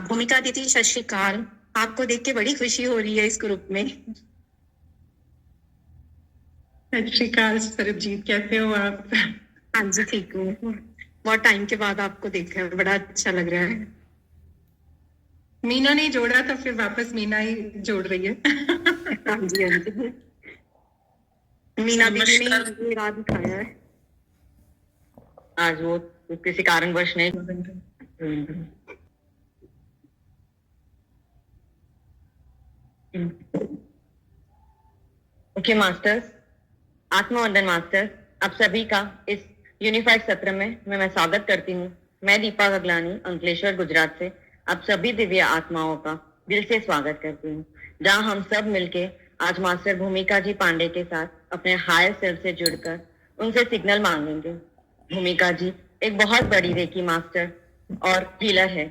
भूमिका दीदी, सत श्री अकाल। आपको देख के बड़ी खुशी हो रही है इस ग्रुप में। सत श्री अकाल सरबजीत, कैसे हो आप? हाँ जी, ठीक हूँ। बहुत टाइम के बाद आपको देखा है, बड़ा अच्छा लग रहा है। मीना ने जोड़ा था, फिर वापस मीना ही जोड़ रही है। हाँ जी, हाँ जी। मीना दीदी ने मुझे रात दिखाया है। आज वो किसी कारणवश नहीं। ओके मास्टर्स, आत्मवंदन मास्टर्स, आप सभी का इस यूनिफाइड सत्र में मैं स्वागत करती हूँ। मैं दीपा गगलानी, अंकलेश्वर, गुजरात से आप सभी दिव्य आत्माओं का दिल से स्वागत करती हूँ, जहाँ हम सब मिलके आज मास्टर भूमिका जी पांडे के साथ अपने हायर सेल्फ से जुड़कर उनसे सिग्नल मांगेंगे। भूमिका जी एक बहुत बड़ी रेकी मास्टर और हीलर है,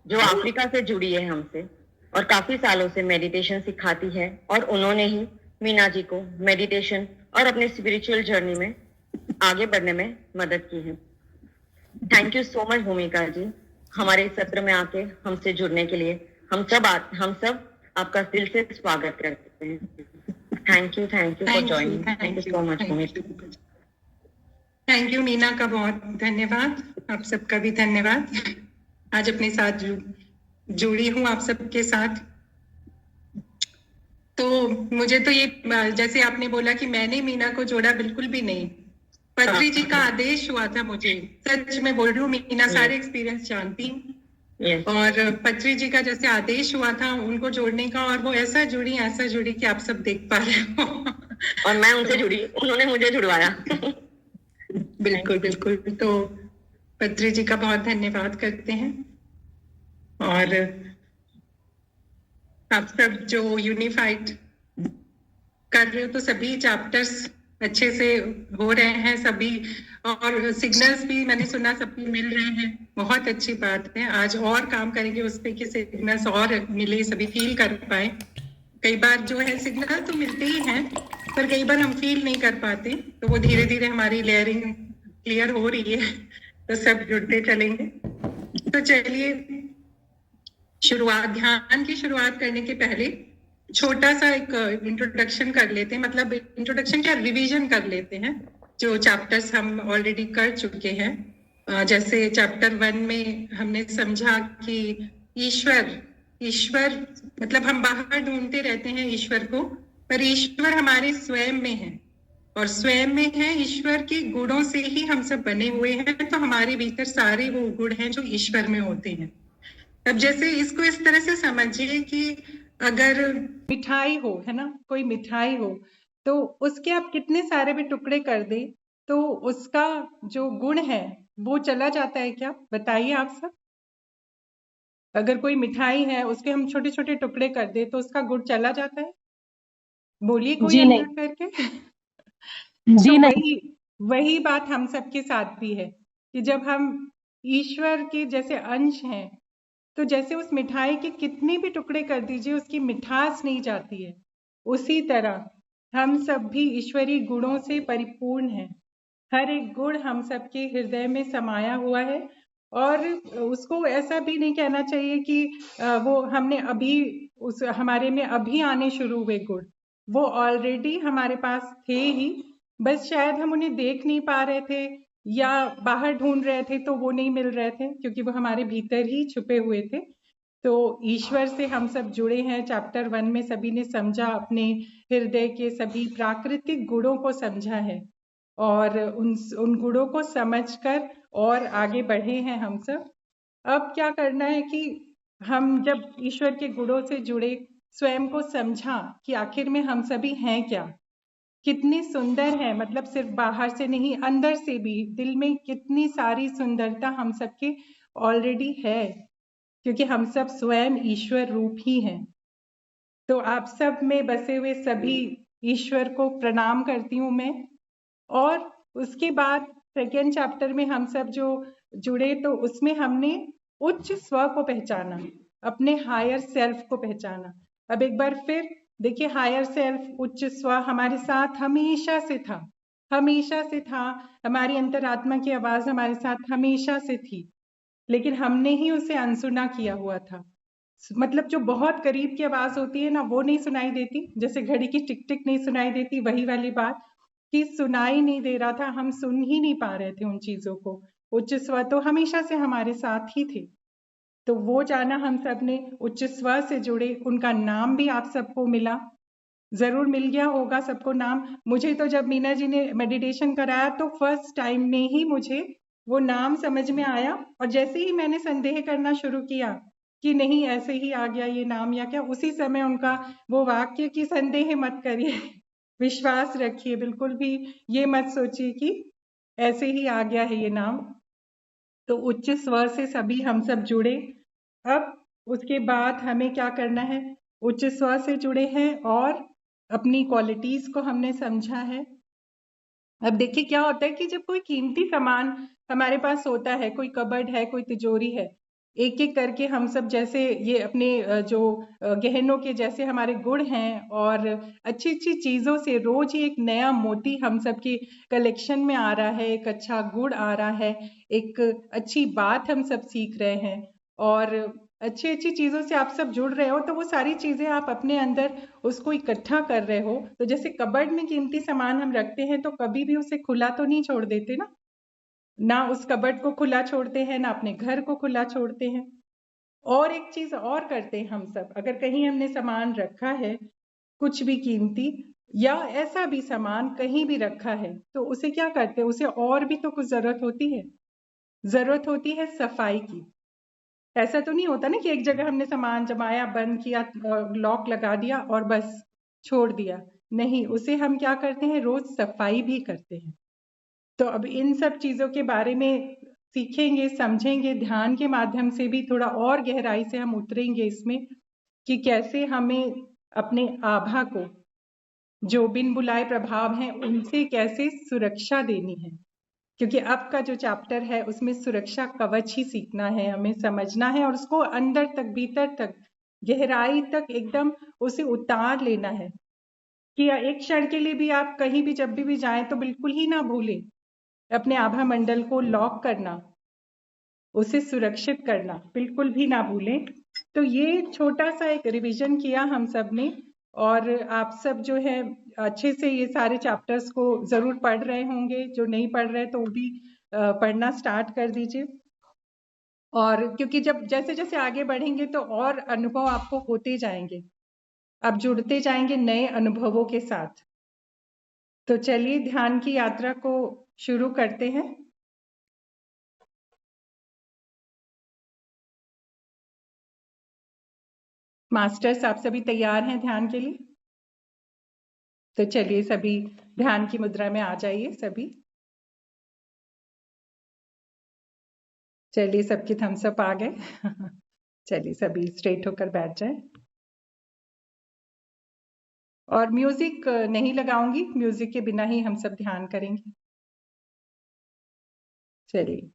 जो अफ्रीका से जुड़ी है हमसे और काफी सालों से मेडिटेशन सिखाती है, और उन्होंने ही मीना जी को मेडिटेशन और अपने स्पिरिचुअल जर्नी में आगे बढ़ने में मदद की है। Thank you so much Bhumika जी, हमारे इस सत्र में आके हमसे जुड़ने के लिए। हम सब आपका दिल से स्वागत करते हैं। Thank you for joining. Thank you so much भूमिका। थैंक यू मीना का बहुत धन्यवाद, आप सबका भी धन्यवाद। आज अपने साथ जुड़ी हूँ आप सबके साथ। तो मुझे तो ये, जैसे आपने बोला कि मैंने मीना को जोड़ा, बिल्कुल भी नहीं। पत्री जी का आदेश हुआ था मुझे, सच में बोल रही हूँ, मीना सारे एक्सपीरियंस जानती और पत्री जी का जैसे आदेश हुआ था उनको जोड़ने का, और वो ऐसा जुड़ी कि आप सब देख पा रहे हो। और मैं उनसे जुड़ी, उन्होंने मुझे जुड़वाया। बिल्कुल बिल्कुल। तो पत्री जी का बहुत धन्यवाद करते हैं। और आप सब जो यूनिफाइड कर रहे हो, तो सभी चैप्टर्स अच्छे से हो रहे हैं सभी, और सिग्नल्स भी मैंने सुना सबको मिल रहे हैं। बहुत अच्छी बात है। आज और काम करेंगे उस पे कि सिग्नल्स और मिले, सभी फील कर पाए। कई बार जो है सिग्नल तो मिलते ही हैं, पर कई बार हम फील नहीं कर पाते, तो वो धीरे धीरे हमारी लेयरिंग क्लियर हो रही है, तो सब जुड़ते चलेंगे। तो चलिए ध्यान की शुरुआत करने के पहले छोटा सा एक इंट्रोडक्शन कर लेते हैं, मतलब इंट्रोडक्शन क्या, रिवीजन कर लेते हैं जो चैप्टर्स हम ऑलरेडी कर चुके हैं। जैसे चैप्टर 1 में हमने समझा कि ईश्वर मतलब हम बाहर ढूंढते रहते हैं ईश्वर को, पर ईश्वर हमारे स्वयं में है, और स्वयं में है। ईश्वर के गुणों से ही हम सब बने हुए हैं, तो हमारे भीतर सारे वो गुण हैं जो ईश्वर में होते हैं। अब जैसे इसको इस तरह से समझिए कि अगर मिठाई हो, है ना, कोई मिठाई हो, तो उसके आप कितने सारे भी टुकड़े कर दे, तो उसका जो गुण है वो चला जाता है क्या? बताइए आप सब। अगर कोई मिठाई है, उसके हम छोटे छोटे टुकड़े कर दे, तो उसका गुण चला जाता है? बोलिए कोई अंदर करके। जी नहीं। वही बात हम सबके साथ भी है कि जब हम ईश्वर के जैसे अंश हैं, तो जैसे उस मिठाई के कितने भी टुकड़े कर दीजिए, उसकी मिठास नहीं जाती है। उसी तरह हम सब भी ईश्वरीय गुणों से परिपूर्ण हैं। हर एक गुण हम सबके हृदय में समाया हुआ है, और उसको ऐसा भी नहीं कहना चाहिए कि वो हमने अभी हमारे में अभी आने शुरू हुए गुण। वो ऑलरेडी हमारे पास थे ही, बस शायद हम उन्हें देख नहीं पा रहे थे या बाहर ढूंढ रहे थे तो वो नहीं मिल रहे थे, क्योंकि वो हमारे भीतर ही छुपे हुए थे। तो ईश्वर से हम सब जुड़े हैं। चैप्टर 1 में सभी ने समझा, अपने हृदय के सभी प्राकृतिक गुणों को समझा है, और उन गुणों को समझकर और आगे बढ़े हैं हम सब। अब क्या करना है कि हम जब ईश्वर के गुणों से जुड़े, स्वयं को समझा कि आखिर में हम सभी हैं क्या, कितनी सुंदर है, मतलब सिर्फ बाहर से नहीं, अंदर से भी दिल में कितनी सारी सुंदरता हम सबके ऑलरेडी है, क्योंकि हम सब स्वयं ईश्वर रूप ही हैं। तो आप सब में बसे हुए सभी ईश्वर को प्रणाम करती हूँ मैं। और उसके बाद सेकेंड चैप्टर में हम सब जो जुड़े, तो उसमें हमने उच्च स्व को पहचाना, अपने हायर सेल्फ को पहचाना। अब एक बार फिर देखिए, हायर सेल्फ, उच्च स्व हमारे साथ हमेशा से था, हमेशा से था। हमारी अंतरात्मा की आवाज हमारे साथ हमेशा से थी, लेकिन हमने ही उसे अनसुना किया हुआ था। मतलब जो बहुत करीब की आवाज होती है ना, वो नहीं सुनाई देती, जैसे घड़ी की टिक टिक नहीं सुनाई देती, वही वाली बात कि सुनाई नहीं दे रहा था, हम सुन ही नहीं पा रहे थे उन चीजों को। उच्च स्वर तो हमेशा से हमारे साथ ही थे, तो वो जाना हम सब ने, उच्च स्वर से जुड़े, उनका नाम भी आप सबको मिला, जरूर मिल गया होगा सबको नाम। मुझे तो जब मीना जी ने मेडिटेशन कराया तो फर्स्ट टाइम में ही मुझे वो नाम समझ में आया, और जैसे ही मैंने संदेह करना शुरू किया कि नहीं ऐसे ही आ गया ये नाम या क्या, उसी समय उनका वो वाक्य कि संदेह मत करिए, विश्वास रखिए, बिल्कुल भी ये मत सोचिए कि ऐसे ही आ गया है ये नाम। तो उच्च स्वर से सभी हम सब जुड़े। अब उसके बाद हमें क्या करना है, उच्च स्वर से जुड़े हैं और अपनी क्वालिटीज को हमने समझा है। अब देखिए क्या होता है कि जब कोई कीमती सामान हमारे पास होता है, कोई कबर्ड है, कोई तिजोरी है, एक एक करके हम सब जैसे ये अपने जो गहनों के जैसे हमारे गुण हैं, और अच्छी अच्छी चीजों से रोज ही एक नया मोती हम सब की कलेक्शन में आ रहा है, एक अच्छा गुण आ रहा है, एक अच्छी बात हम सब सीख रहे हैं, और अच्छी अच्छी चीजों से आप सब जुड़ रहे हो, तो वो सारी चीजें आप अपने अंदर उसको इकट्ठा कर रहे हो। तो जैसे कबर्ड में कीमती सामान हम रखते हैं तो कभी भी उसे खुला तो नहीं छोड़ देते ना, ना उस कबर्ड को खुला छोड़ते हैं, ना अपने घर को खुला छोड़ते हैं। और एक चीज और करते हैं हम सब, अगर कहीं हमने सामान रखा है कुछ भी कीमती या ऐसा भी सामान कहीं भी रखा है, तो उसे क्या करते हैं, उसे और भी तो कुछ जरूरत होती है सफाई की। ऐसा तो नहीं होता ना कि एक जगह हमने सामान जमाया, बंद किया, लॉक लगा दिया और बस छोड़ दिया। नहीं, उसे हम क्या करते हैं, रोज सफाई भी करते हैं। तो अब इन सब चीजों के बारे में सीखेंगे, समझेंगे, ध्यान के माध्यम से भी थोड़ा और गहराई से हम उतरेंगे इसमें कि कैसे हमें अपने आभा को, जो बिन बुलाए प्रभाव हैं, उनसे कैसे सुरक्षा देनी है। क्योंकि अब का जो चैप्टर है उसमें सुरक्षा कवच ही सीखना है, हमें समझना है और उसको अंदर तक, भीतर तक, गहराई तक एकदम उसे उतार लेना है कि एक क्षण के लिए भी आप कहीं भी जब भी जाएं तो बिल्कुल ही ना भूलें अपने आभा मंडल को लॉक करना, उसे सुरक्षित करना बिल्कुल भी ना भूलें। तो ये छोटा सा एक रिवीजन किया हम सब ने, और आप सब जो है अच्छे से ये सारे चैप्टर्स को जरूर पढ़ रहे होंगे, जो नहीं पढ़ रहे तो वो भी पढ़ना स्टार्ट कर दीजिए। और क्योंकि जब जैसे जैसे आगे बढ़ेंगे तो और अनुभव आपको होते जाएंगे, आप जुड़ते जाएंगे नए अनुभवों के साथ। तो चलिए ध्यान की यात्रा को शुरू करते हैं। मास्टर्स आप सभी तैयार हैं ध्यान के लिए? तो चलिए सभी ध्यान की मुद्रा में आ जाइए सभी। चलिए सबके थम्स अप आ गए। चलिए सभी स्ट्रेट होकर बैठ जाए। और म्यूजिक नहीं लगाऊंगी, म्यूजिक के बिना ही हम सब ध्यान करेंगे। चलिए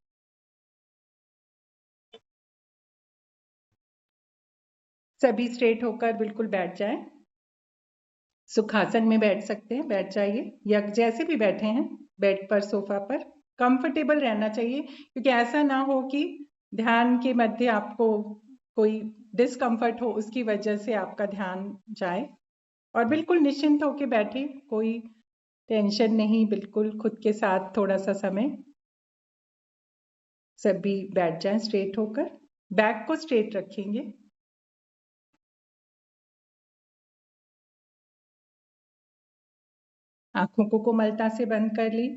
सभी स्ट्रेट होकर बिल्कुल बैठ जाएं। सुखासन में बैठ सकते हैं, बैठ जाइए, या जैसे भी बैठे हैं, बेड पर, सोफा पर, कंफर्टेबल रहना चाहिए, क्योंकि ऐसा ना हो कि ध्यान के मध्य आपको कोई डिस्कम्फर्ट हो, उसकी वजह से आपका ध्यान जाए। और बिल्कुल निश्चिंत होके बैठे, कोई टेंशन नहीं, बिल्कुल खुद के साथ थोड़ा सा समय। सभी बैठ जाएं स्ट्रेट होकर, बैक को स्ट्रेट रखेंगे। आंखों को कोमलता से बंद कर ली।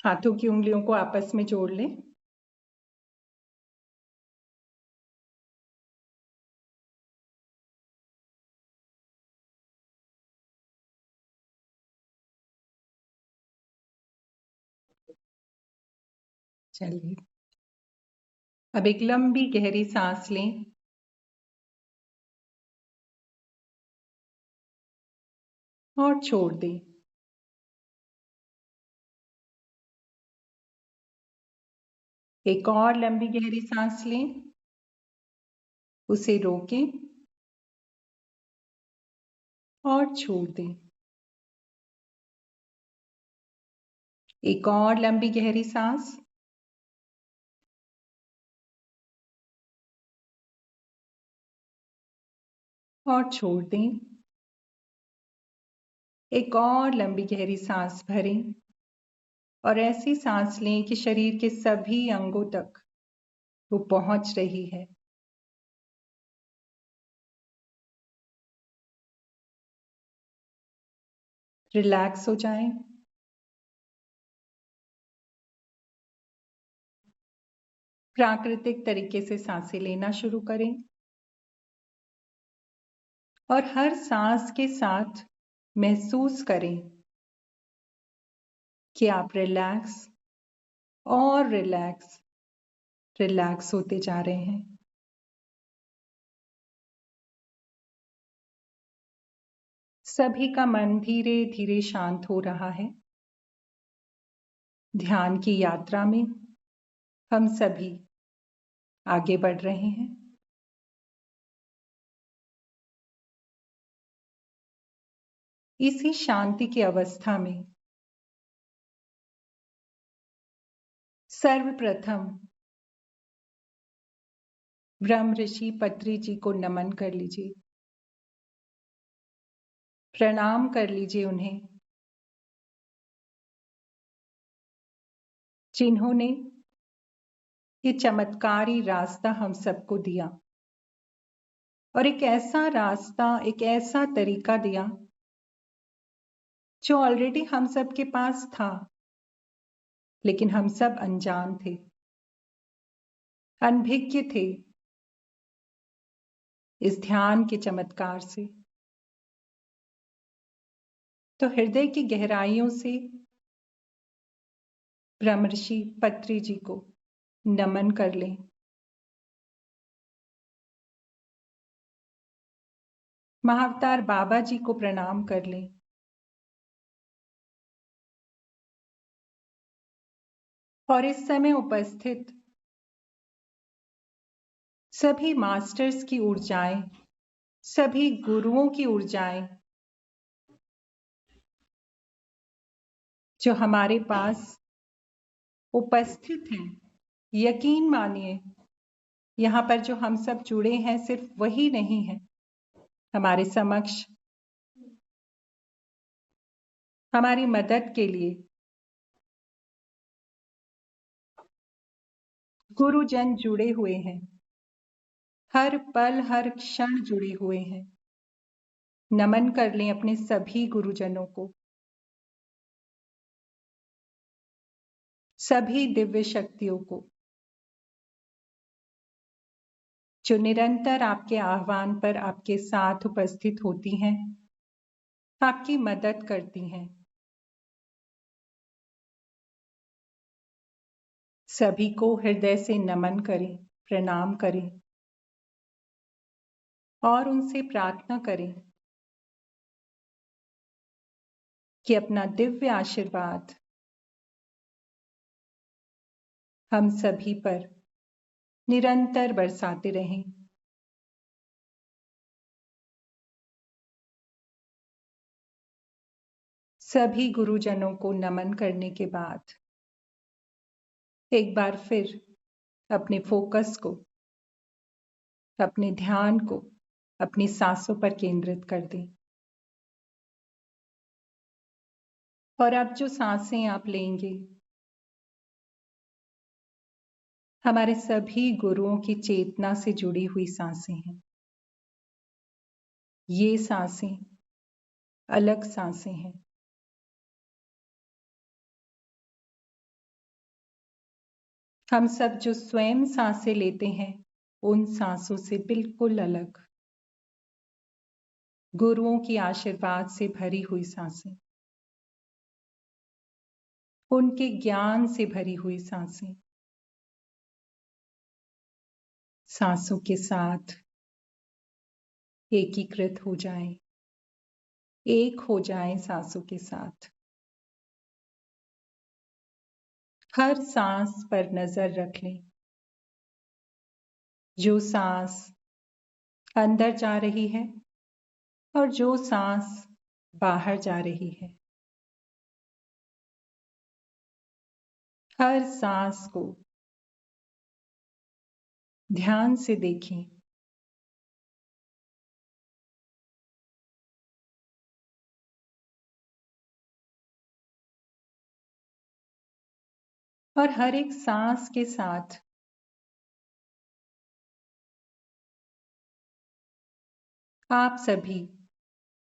हाथों की उंगलियों को आपस में जोड़ लें। चलिए अब एक लंबी गहरी सांस लें और छोड़ दें। एक और लंबी गहरी सांस लें, उसे रोकें और छोड़ दें। एक और लंबी गहरी सांस। और छोड़ दें। एक और लंबी गहरी सांस भरें और ऐसी सांस लें कि शरीर के सभी अंगों तक वो पहुंच रही है। रिलैक्स हो जाएं। प्राकृतिक तरीके से सांसें लेना शुरू करें और हर सांस के साथ महसूस करें कि आप रिलैक्स और रिलैक्स होते जा रहे हैं। सभी का मन धीरे धीरे शांत हो रहा है। ध्यान की यात्रा में हम सभी आगे बढ़ रहे हैं। इसी शांति की अवस्था में सर्वप्रथम ब्रह्म ऋषि पत्री जी को नमन कर लीजिए, प्रणाम कर लीजिए उन्हें, जिन्होंने ये चमत्कारी रास्ता हम सबको दिया और एक ऐसा रास्ता, एक ऐसा तरीका दिया जो ऑलरेडी हम सब के पास था, लेकिन हम सब अनजान थे, अनभिज्ञ थे इस ध्यान के चमत्कार से। तो हृदय की गहराइयों से ब्रह्मर्षि पत्री जी को नमन कर लें। महाअवतार बाबा जी को प्रणाम कर लें। और इस समय उपस्थित सभी मास्टर्स की ऊर्जाएं, सभी गुरुओं की ऊर्जाएं जो हमारे पास उपस्थित हैं, यकीन मानिए यहाँ पर जो हम सब जुड़े हैं सिर्फ वही नहीं है, हमारे समक्ष हमारी मदद के लिए गुरुजन जुड़े हुए हैं, हर पल हर क्षण जुड़े हुए हैं। नमन कर लें अपने सभी गुरुजनों को, सभी दिव्य शक्तियों को जो निरंतर आपके आह्वान पर आपके साथ उपस्थित होती हैं, आपकी मदद करती हैं। सभी को हृदय से नमन करें, प्रणाम करें और उनसे प्रार्थना करें कि अपना दिव्य आशीर्वाद हम सभी पर निरंतर बरसाते रहें। सभी गुरुजनों को नमन करने के बाद एक बार फिर अपने फोकस को, अपने ध्यान को अपनी सांसों पर केंद्रित कर दें। और अब जो सांसें आप लेंगे, हमारे सभी गुरुओं की चेतना से जुड़ी हुई सांसें हैं। ये सांसें अलग सांसें हैं। हम सब जो स्वयं सांसें लेते हैं, उन सांसों से बिल्कुल अलग, गुरुओं की आशीर्वाद से भरी हुई सांसें, उनके ज्ञान से भरी हुई सांसें। सांसों के साथ एकीकृत हो जाएं, एक हो जाएं सांसों के साथ। हर सांस पर नजर रख लें। जो सांस अंदर जा रही है और जो सांस बाहर जा रही है। हर सांस को ध्यान से देखें। और हर एक सांस के साथ आप सभी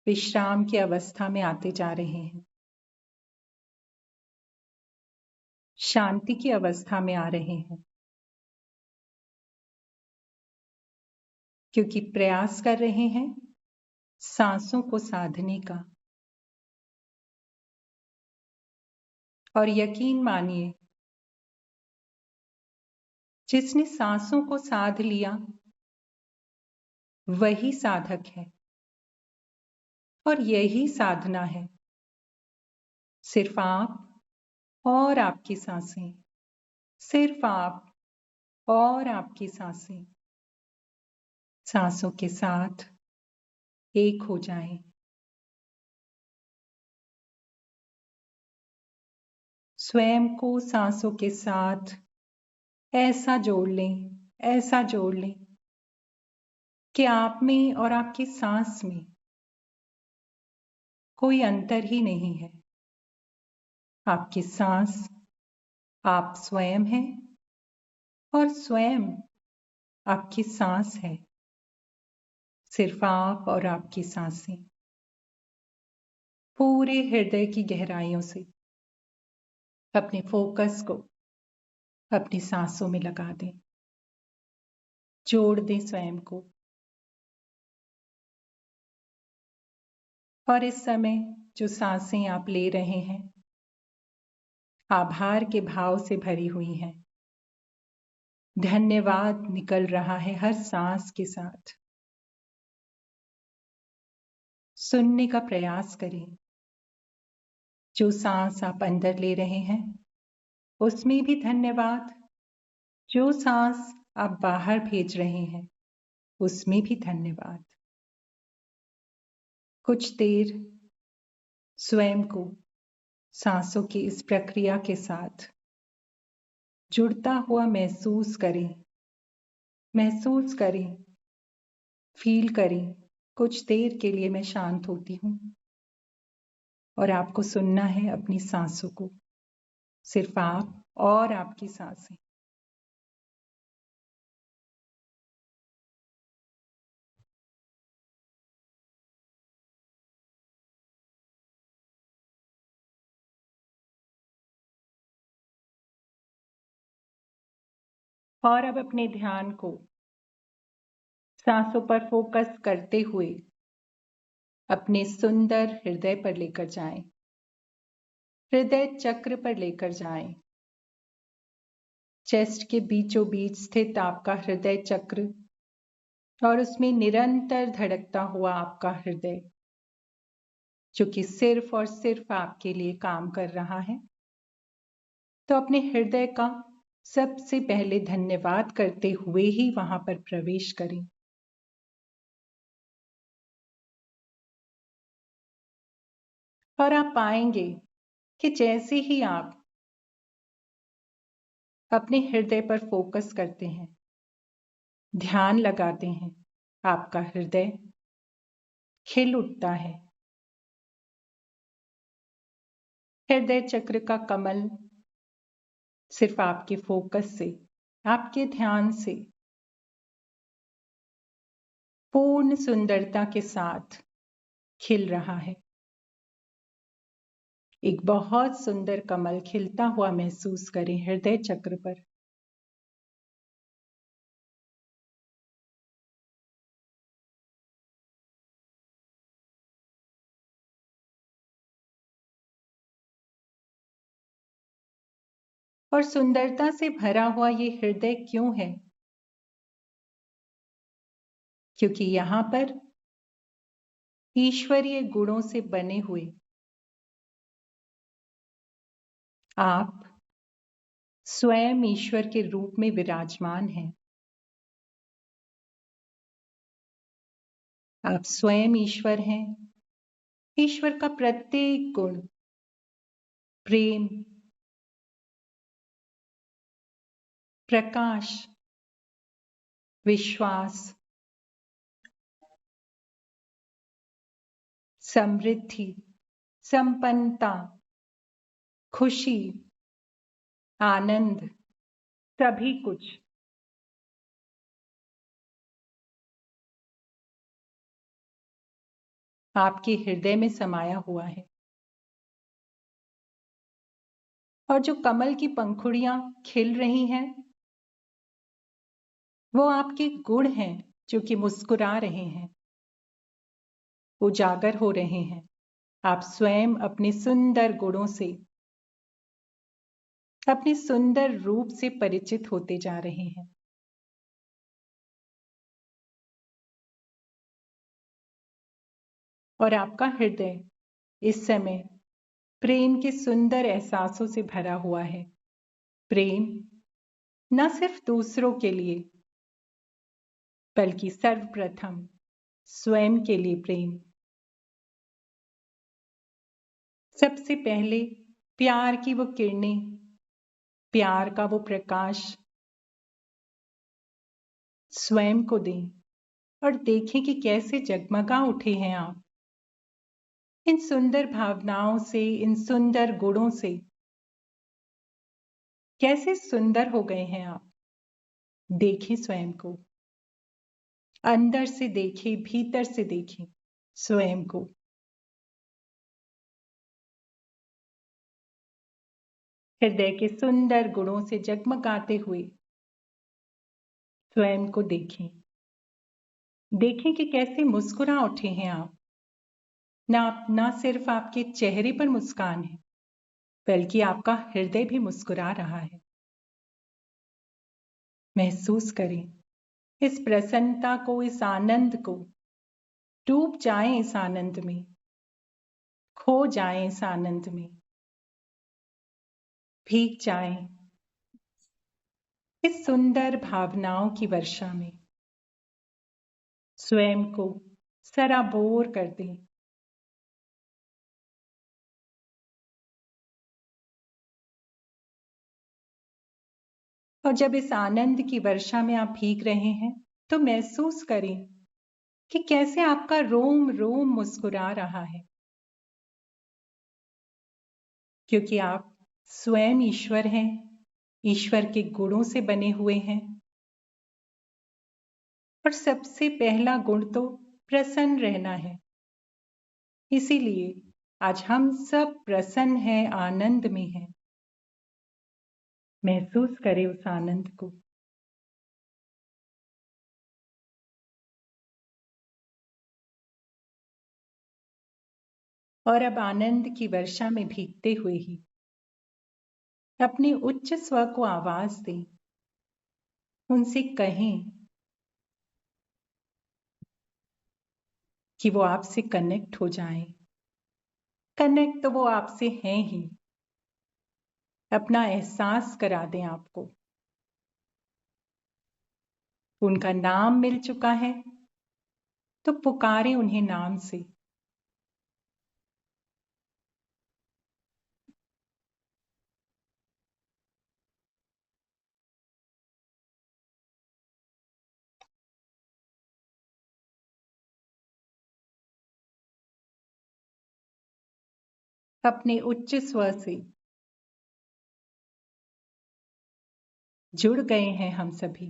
विश्राम की अवस्था में आते जा रहे हैं, शांति की अवस्था में आ रहे हैं, क्योंकि प्रयास कर रहे हैं सांसों को साधने का। और यकीन मानिए, जिसने सांसों को साध लिया वही साधक है, और यही साधना है। सिर्फ आप और आपकी सांसें, सिर्फ आप और आपकी सांसें, सांसों के साथ एक हो जाएं। स्वयं को सांसों के साथ ऐसा जोड़ लें, ऐसा जोड़ लें कि आप में और आपकी सांस में कोई अंतर ही नहीं है। आपकी सांस आप स्वयं हैं और स्वयं आपकी सांस है। सिर्फ आप और आपकी सांसें। पूरे हृदय की गहराइयों से अपने फोकस को अपनी सांसों में लगा दें, जोड़ दें स्वयं को। और इस समय जो सांसें आप ले रहे हैं, आभार के भाव से भरी हुई हैं। धन्यवाद निकल रहा है हर सांस के साथ। सुनने का प्रयास करें। जो सांस आप अंदर ले रहे हैं उसमें भी धन्यवाद, जो सांस आप बाहर भेज रहे हैं उसमें भी धन्यवाद। कुछ देर स्वयं को सांसों की इस प्रक्रिया के साथ जुड़ता हुआ महसूस करें, महसूस करें, फील करें। कुछ देर के लिए मैं शांत होती हूँ और आपको सुनना है अपनी सांसों को, सिर्फ आप और आपकी सांसें। और अब अपने ध्यान को सांसों पर फोकस करते हुए अपने सुंदर हृदय पर लेकर जाएं, हृदय चक्र पर लेकर जाएं। चेस्ट के बीचों बीच स्थित आपका हृदय चक्र और उसमें निरंतर धड़कता हुआ आपका हृदय, जो कि सिर्फ और सिर्फ आपके लिए काम कर रहा है। तो अपने हृदय का सबसे पहले धन्यवाद करते हुए ही वहां पर प्रवेश करें। और आप पाएंगे कि जैसे ही आप अपने हृदय पर फोकस करते हैं, ध्यान लगाते हैं, आपका हृदय खिल उठता है। हृदय चक्र का कमल सिर्फ आपके फोकस से, आपके ध्यान से पूर्ण सुंदरता के साथ खिल रहा है। एक बहुत सुंदर कमल खिलता हुआ महसूस करें हृदय चक्र पर। और सुंदरता से भरा हुआ ये हृदय क्यों है? क्योंकि यहाँ पर ईश्वरीय गुणों से बने हुए आप स्वयं ईश्वर के रूप में विराजमान हैं। आप स्वयं ईश्वर हैं। ईश्वर का प्रत्येक गुण प्रेम, प्रकाश, विश्वास, समृद्धि, संपन्नता, खुशी, आनंद, सभी कुछ आपके हृदय में समाया हुआ है। और जो कमल की पंखुड़ियां खिल रही हैं, वो आपके गुण हैं जो कि मुस्कुरा रहे हैं, उजागर हो रहे हैं। आप स्वयं अपने सुंदर गुणों से, अपने सुंदर रूप से परिचित होते जा रहे हैं। और आपका हृदय इस समय प्रेम के सुंदर एहसासों से भरा हुआ है। प्रेम न सिर्फ दूसरों के लिए, बल्कि सर्वप्रथम स्वयं के लिए प्रेम। सबसे पहले प्यार की वो किरणें, प्यार का वो प्रकाश स्वयं को दें और देखें कि कैसे जगमगा उठे हैं आप। इन सुंदर भावनाओं से, इन सुंदर गुणों से कैसे सुंदर हो गए हैं आप। देखें स्वयं को, अंदर से देखें, भीतर से देखें स्वयं को। हृदय के सुंदर गुणों से जगमगाते हुए स्वयं को देखें। देखें कि कैसे मुस्कुरा उठे हैं आप। ना सिर्फ आपके चेहरे पर मुस्कान है, बल्कि आपका हृदय भी मुस्कुरा रहा है। महसूस करें इस प्रसन्नता को, इस आनंद को। डूब जाएं इस आनंद में, खो जाएं इस आनंद में, भीग जाएं इस सुंदर भावनाओं की वर्षा में। स्वयं को सराबोर कर दें। और जब इस आनंद की वर्षा में आप भीग रहे हैं, तो महसूस करें कि कैसे आपका रोम रोम मुस्कुरा रहा है, क्योंकि आप स्वयं ईश्वर हैं, ईश्वर के गुणों से बने हुए हैं। और सबसे पहला गुण तो प्रसन्न रहना है। इसीलिए आज हम सब प्रसन्न हैं, आनंद में हैं। महसूस करें उस आनंद को। और अब आनंद की वर्षा में भीगते हुए ही अपने उच्च स्वर को आवाज दें। उनसे कहें कि वो आपसे कनेक्ट हो जाएं। कनेक्ट तो वो आपसे हैं ही। अपना एहसास करा दें आपको। उनका नाम मिल चुका है, तो पुकारें उन्हें नाम से। अपने उच्च स्वर से जुड़ गए हैं हम सभी।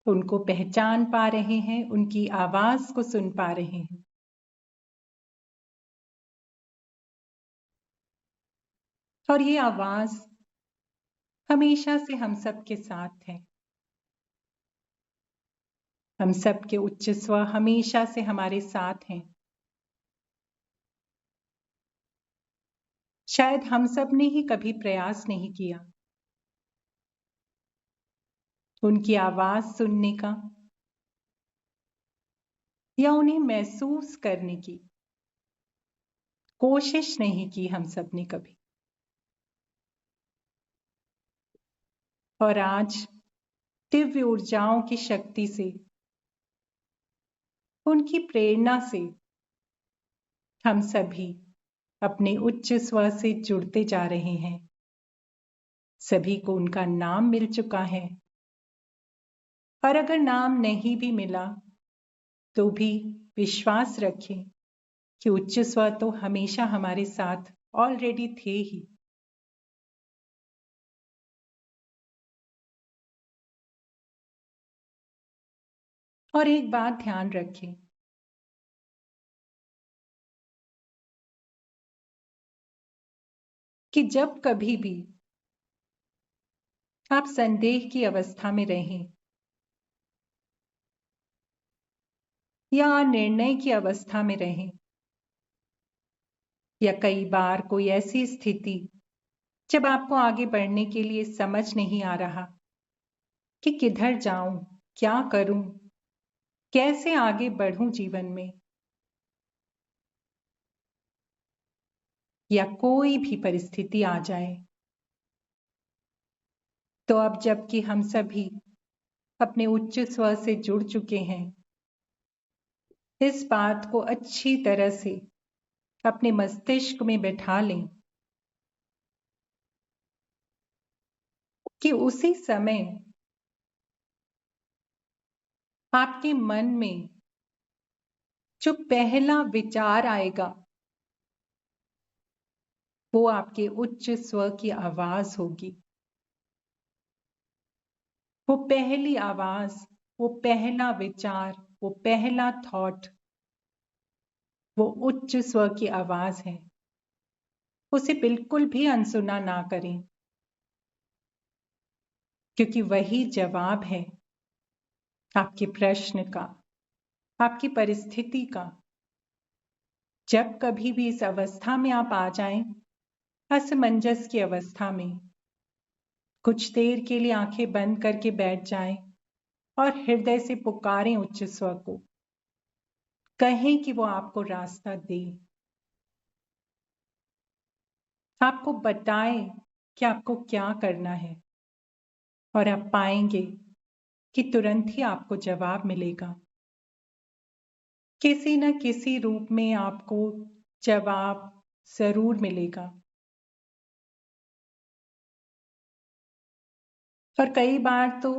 उनको पहचान पा रहे हैं, उनकी आवाज को सुन पा रहे हैं। और ये आवाज हमेशा से हम सब के साथ है। हम सब के उच्च स्वर हमेशा से हमारे साथ हैं। शायद हम सब ने ही कभी प्रयास नहीं किया उनकी आवाज सुनने का या उन्हें महसूस करने की कोशिश नहीं की हम सब ने कभी। और आज दिव्य ऊर्जाओं की शक्ति से, उनकी प्रेरणा से हम सभी अपने उच्च स्वर से जुड़ते जा रहे हैं, सभी को उनका नाम मिल चुका है, और अगर नाम नहीं भी मिला तो भी विश्वास रखें कि उच्च स्व तो हमेशा हमारे साथ ऑलरेडी थे ही। और एक बात ध्यान रखें, कि जब कभी भी आप संदेह की अवस्था में रहें या निर्णय की अवस्था में रहें, या कई बार कोई ऐसी स्थिति जब आपको आगे बढ़ने के लिए समझ नहीं आ रहा कि किधर जाऊं, क्या करूं, कैसे आगे बढ़ूं जीवन में, या कोई भी परिस्थिति आ जाए, तो अब जबकि हम सभी अपने उच्च स्व से जुड़ चुके हैं, इस बात को अच्छी तरह से अपने मस्तिष्क में बैठा लें कि उसी समय आपके मन में जो पहला विचार आएगा वो आपके उच्च स्व की आवाज होगी। वो पहली आवाज, वो पहला विचार, वो पहला थॉट, वो उच्च स्व की आवाज है। उसे बिल्कुल भी अनसुना ना करें, क्योंकि वही जवाब है आपके प्रश्न का, आपकी परिस्थिति का। जब कभी भी इस अवस्था में आप आ जाएं, असमंजस की अवस्था में, कुछ देर के लिए आंखें बंद करके बैठ जाएं और हृदय से पुकारें उच्च स्व को, कहें कि वो आपको रास्ता दे, आपको बताए कि आपको क्या करना है, और आप पाएंगे कि तुरंत ही आपको जवाब मिलेगा। किसी न किसी रूप में आपको जवाब जरूर मिलेगा। और कई बार तो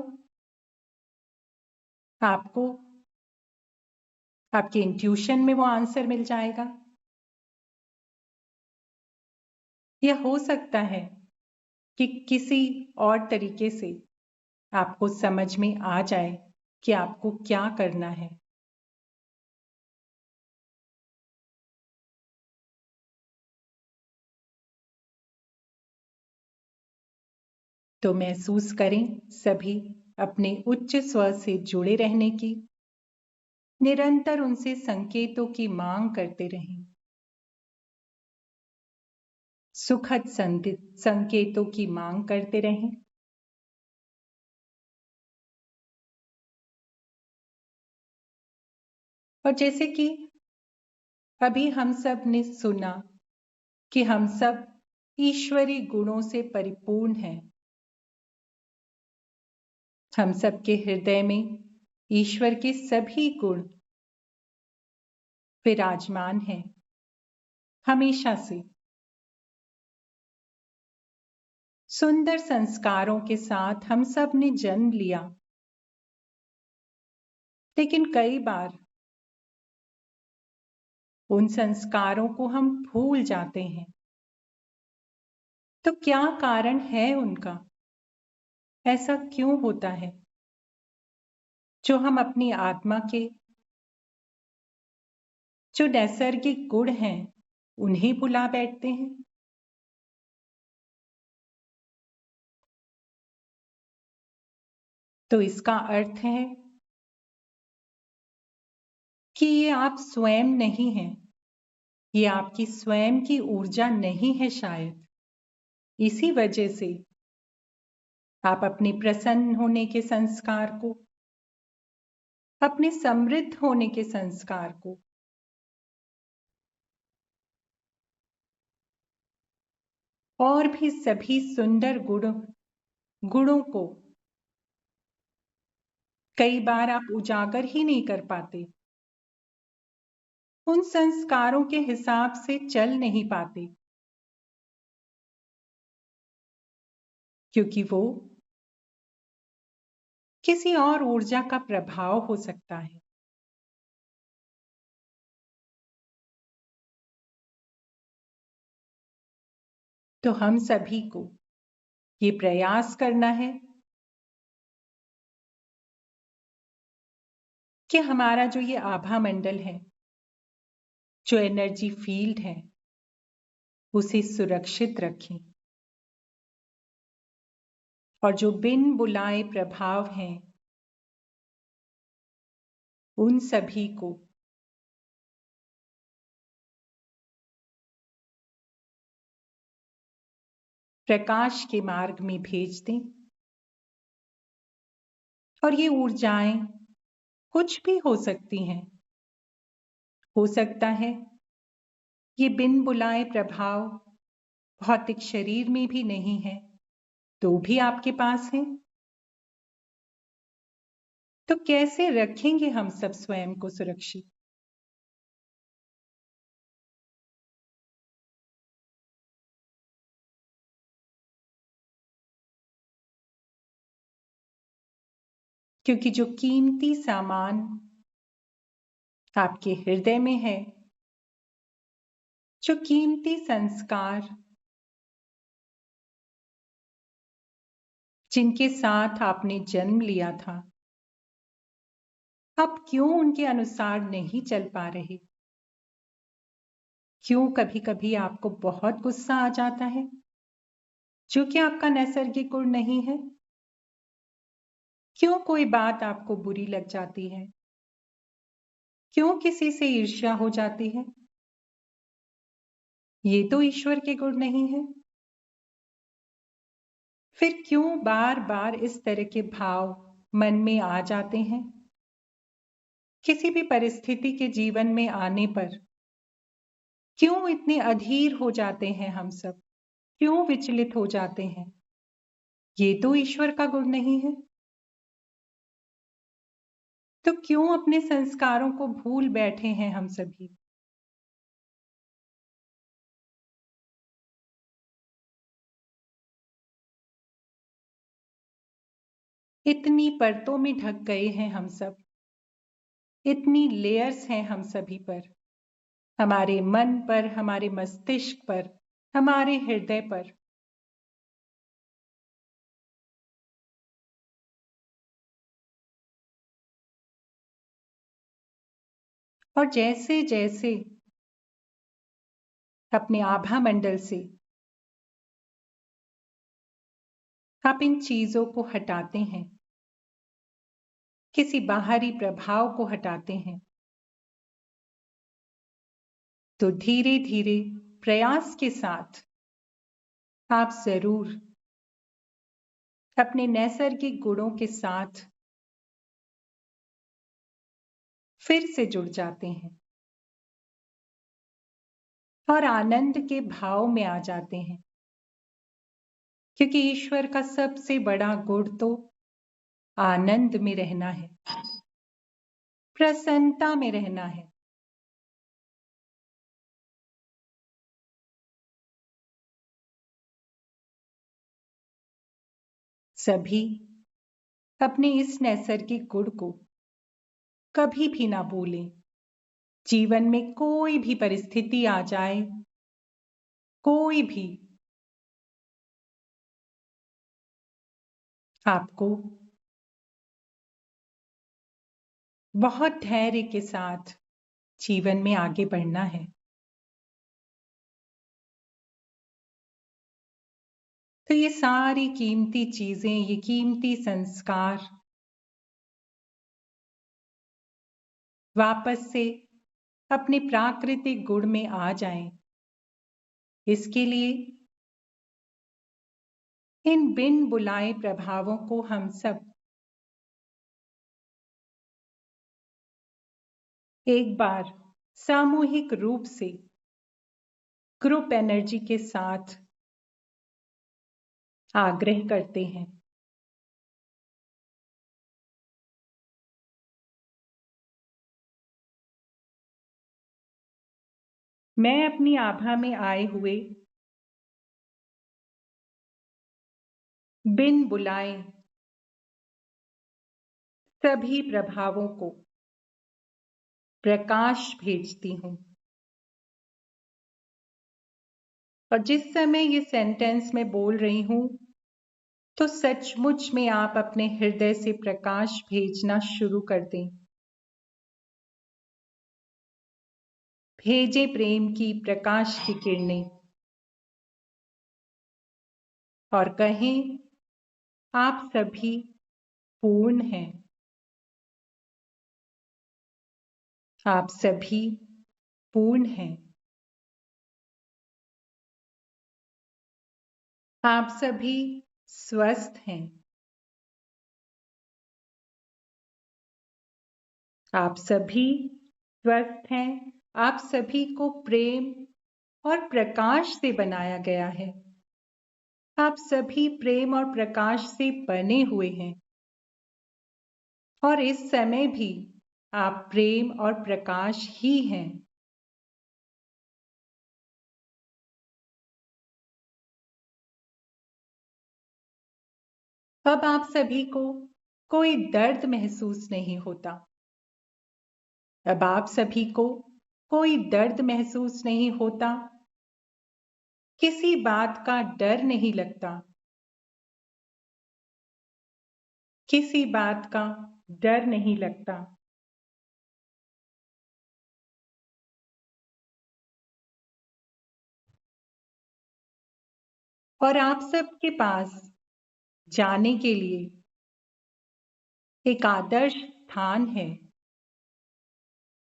आपको आपके इंट्यूशन में वो आंसर मिल जाएगा, या हो सकता है कि किसी और तरीके से आपको समझ में आ जाए कि आपको क्या करना है। तो महसूस करें सभी अपने उच्च स्व से जुड़े रहने की, निरंतर उनसे संकेतों की मांग करते रहें, सुखद संकेतों की मांग करते रहें। और जैसे कि अभी हम सब ने सुना कि हम सब ईश्वरी गुणों से परिपूर्ण हैं, हम सबके हृदय में ईश्वर के सभी गुण विराजमान हैं हमेशा से। सुंदर संस्कारों के साथ हम सब ने जन्म लिया, लेकिन कई बार उन संस्कारों को हम भूल जाते हैं। तो क्या कारण है उनका? ऐसा क्यों होता है जो हम अपनी आत्मा के जो नैसर्गिक गुण हैं उन्हें भुला बैठते हैं? तो इसका अर्थ है कि ये आप स्वयं नहीं हैं, ये आपकी स्वयं की ऊर्जा नहीं है शायद। इसी वजह से आप अपने प्रसन्न होने के संस्कार को, अपने समृद्ध होने के संस्कार को, और भी सभी सुंदर गुणों को कई बार आप उजागर ही नहीं कर पाते, उन संस्कारों के हिसाब से चल नहीं पाते, क्योंकि वो किसी और ऊर्जा का प्रभाव हो सकता है। तो हम सभी को ये प्रयास करना है कि हमारा जो ये आभा मंडल है, जो एनर्जी फील्ड है, उसे सुरक्षित रखें और जो बिन बुलाए प्रभाव हैं, उन सभी को प्रकाश के मार्ग में भेज दें। और ये ऊर्जाएं कुछ भी हो सकती हैं। हो सकता है ये बिन बुलाए प्रभाव भौतिक शरीर में भी नहीं है, तो भी आपके पास है। तो कैसे रखेंगे हम सब स्वयं को सुरक्षित? क्योंकि जो कीमती सामान आपके हृदय में है, जो कीमती संस्कार जिनके साथ आपने जन्म लिया था, आप क्यों उनके अनुसार नहीं चल पा रहे? क्यों कभी कभी आपको बहुत गुस्सा आ जाता है, जो कि आपका नैसर्गिक गुण नहीं है? क्यों कोई बात आपको बुरी लग जाती है? क्यों किसी से ईर्ष्या हो जाती है? ये तो ईश्वर के गुण नहीं है। फिर क्यों बार बार इस तरह के भाव मन में आ जाते हैं? किसी भी परिस्थिति के जीवन में आने पर क्यों इतने अधीर हो जाते हैं हम सब? क्यों विचलित हो जाते हैं? ये तो ईश्वर का गुण नहीं है। तो क्यों अपने संस्कारों को भूल बैठे हैं हम सभी? इतनी परतों में ढक गए हैं हम सब, इतनी लेयर्स हैं हम सभी पर, हमारे मन पर, हमारे मस्तिष्क पर, हमारे हृदय पर। और जैसे जैसे अपने आभा मंडल से आप इन चीजों को हटाते हैं, किसी बाहरी प्रभाव को हटाते हैं, तो धीरे धीरे प्रयास के साथ आप जरूर अपने नैसर्गिक गुणों के साथ फिर से जुड़ जाते हैं और आनंद के भाव में आ जाते हैं। क्योंकि ईश्वर का सबसे बड़ा गुण तो आनंद में रहना है, प्रसन्नता में रहना है। सभी अपने इस नैसर्गिक गुण को कभी भी ना भूलें। जीवन में कोई भी परिस्थिति आ जाए, कोई भी, आपको बहुत धैर्य के साथ जीवन में आगे बढ़ना है। तो ये सारी कीमती चीजें, ये कीमती संस्कार वापस से अपने प्राकृतिक गुण में आ जाएं। इसके लिए इन बिन बुलाए प्रभावों को हम सब एक बार सामूहिक रूप से ग्रुप एनर्जी के साथ आग्रह करते हैं। मैं अपनी आभा में आए हुए बिन बुलाए सभी प्रभावों को प्रकाश भेजती हूं। और जिस समय ये सेंटेंस मैं बोल रही हूं तो सचमुच में आप अपने हृदय से प्रकाश भेजना शुरू कर दें। भेजे प्रेम की प्रकाश की किरणें और कहें आप सभी पूर्ण हैं। आप सभी पूर्ण हैं। आप सभी स्वस्थ हैं। आप सभी स्वस्थ हैं। आप सभी को प्रेम और प्रकाश से बनाया गया है। आप सभी प्रेम और प्रकाश से बने हुए हैं और इस समय भी आप प्रेम और प्रकाश ही हैं। अब आप सभी को कोई दर्द महसूस नहीं होता। अब आप सभी को कोई दर्द महसूस नहीं होता। किसी बात का डर नहीं लगता। किसी बात का डर नहीं लगता। और आप सबके पास जाने के लिए एक आदर्श स्थान है।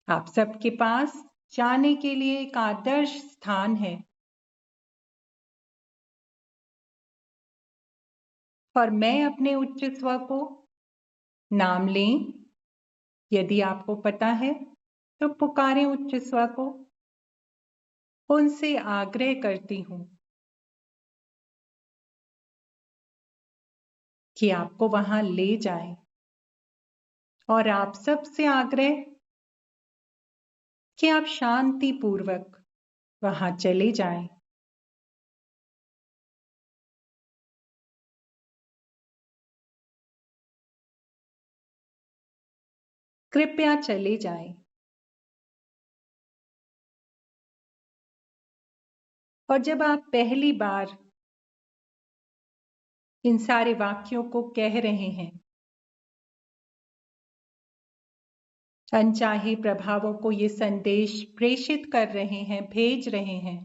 आप सबके पास जाने के लिए एक आदर्श स्थान है। और मैं अपने उच्च स्व को नाम लें। यदि आपको पता है तो पुकारें उच्च स्व को। उनसे आग्रह करती हूं कि आपको वहां ले जाएं। और आप सबसे आग्रह कि आप शांतिपूर्वक वहां चले जाएं। कृपया चले जाएं। और जब आप पहली बार इन सारे वाक्यों को कह रहे हैं, अनचाहे प्रभावों को ये संदेश प्रेषित कर रहे हैं, भेज रहे हैं,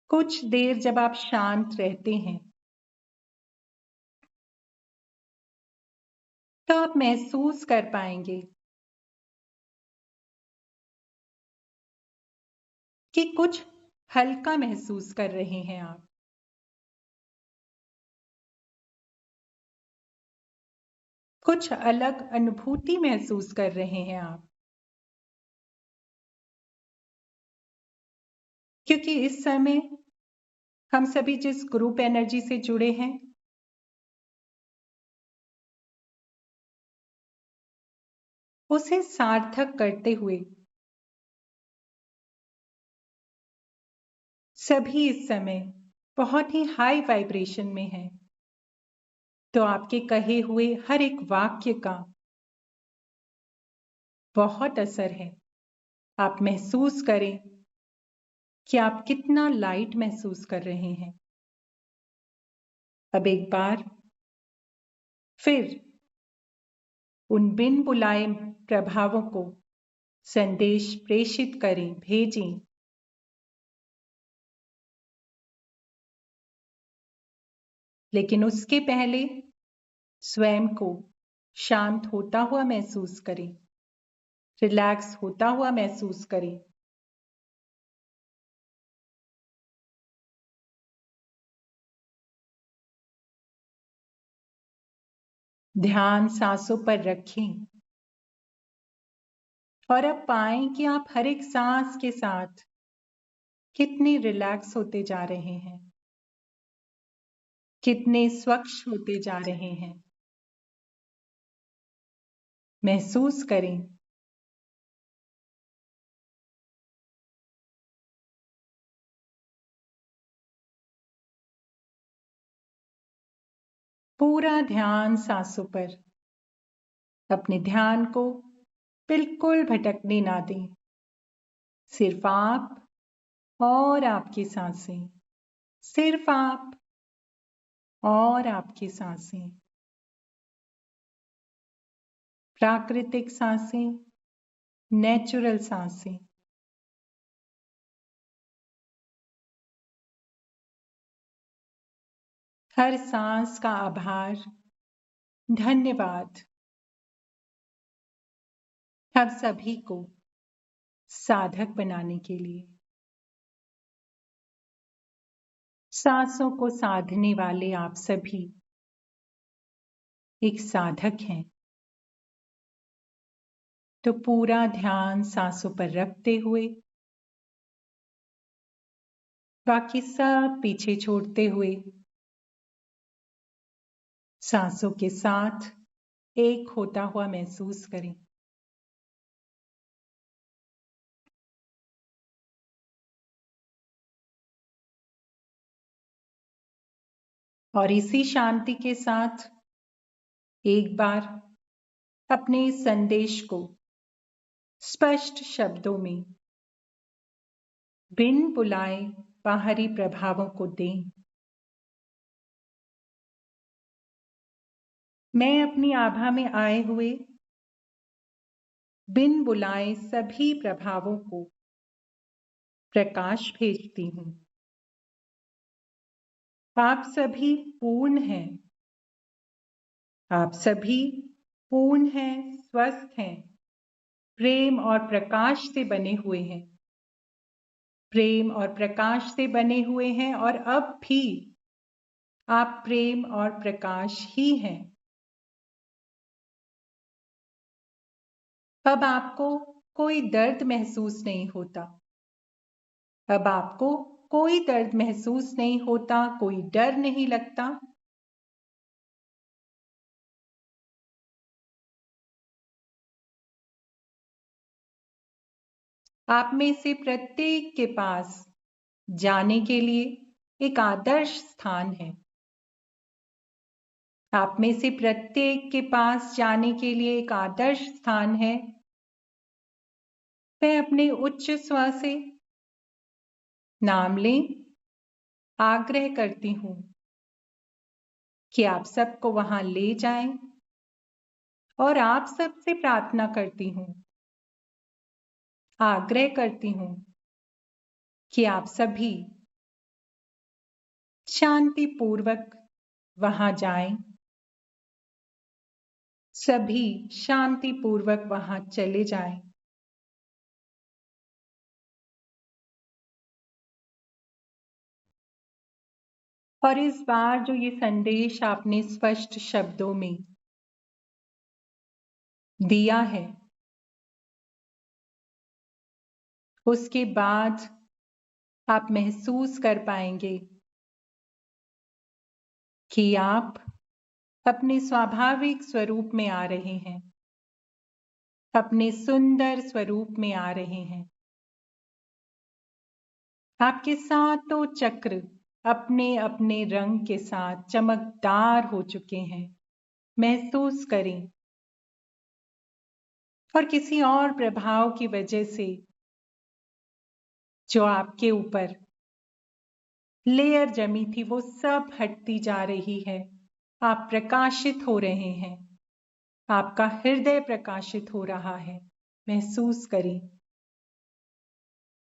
कुछ देर जब आप शांत रहते हैं तो आप महसूस कर पाएंगे कि कुछ हल्का महसूस कर रहे हैं आप। कुछ अलग अनुभूति महसूस कर रहे हैं आप। क्योंकि इस समय हम सभी जिस ग्रुप एनर्जी से जुड़े हैं उसे सार्थक करते हुए सभी इस समय बहुत ही हाई वाइब्रेशन में हैं। तो आपके कहे हुए हर एक वाक्य का बहुत असर है। आप महसूस करें कि आप कितना लाइट महसूस कर रहे हैं। अब एक बार फिर उन बिन बुलाए प्रभावों को संदेश प्रेषित करें, भेजें। लेकिन उसके पहले स्वयं को शांत होता हुआ महसूस करें, रिलैक्स होता हुआ महसूस करें। ध्यान सांसों पर रखें और अब पाएं कि आप हर एक सांस के साथ कितने रिलैक्स होते जा रहे हैं, कितने स्वच्छ होते जा रहे हैं। महसूस करें पूरा ध्यान सांसों पर। अपने ध्यान को बिल्कुल भटकने ना दें। सिर्फ आप और आपकी सांसें, सिर्फ आप और आपकी सांसें। प्राकृतिक सांसें, नेचुरल सांसें। हर सांस का आभार, धन्यवाद। हम सभी को साधक बनाने के लिए, सांसों को साधने वाले आप सभी एक साधक हैं। तो पूरा ध्यान सांसों पर रखते हुए, बाकी सब पीछे छोड़ते हुए, सांसों के साथ एक होता हुआ महसूस करें। और इसी शांति के साथ एक बार अपने संदेश को स्पष्ट शब्दों में बिन बुलाए बाहरी प्रभावों को दें। मैं अपनी आभा में आए हुए बिन बुलाए सभी प्रभावों को प्रकाश भेजती हूं। आप सभी पूर्ण हैं। आप सभी पूर्ण हैं, स्वस्थ हैं, प्रेम और प्रकाश से बने हुए हैं। प्रेम और प्रकाश से बने हुए हैं और अब भी आप प्रेम और प्रकाश ही हैं। अब आपको कोई दर्द महसूस नहीं होता। अब आपको कोई दर्द महसूस नहीं होता, कोई डर नहीं लगता। आप में से प्रत्येक के पास जाने के लिए एक आदर्श स्थान है। आप में से प्रत्येक के पास जाने के लिए एक आदर्श स्थान है। मैं अपने उच्च स्वर से नाम लें, आग्रह करती हूं कि आप सबको वहां ले जाएं और आप सबसे प्रार्थना करती हूं, आग्रह करती हूं कि आप सभी शांति पूर्वक वहां जाएं। सभी शांति पूर्वक वहां चले जाएं। और इस बार जो ये संदेश आपने स्पष्ट शब्दों में दिया है, उसके बाद आप महसूस कर पाएंगे कि आप अपने स्वाभाविक स्वरूप में आ रहे हैं, अपने सुंदर स्वरूप में आ रहे हैं। आपके सातों चक्र अपने अपने रंग के साथ चमकदार हो चुके हैं। महसूस करें। और किसी और प्रभाव की वजह से जो आपके ऊपर लेयर जमी थी, वो सब हटती जा रही है। आप प्रकाशित हो रहे हैं। आपका हृदय प्रकाशित हो रहा है। महसूस करें।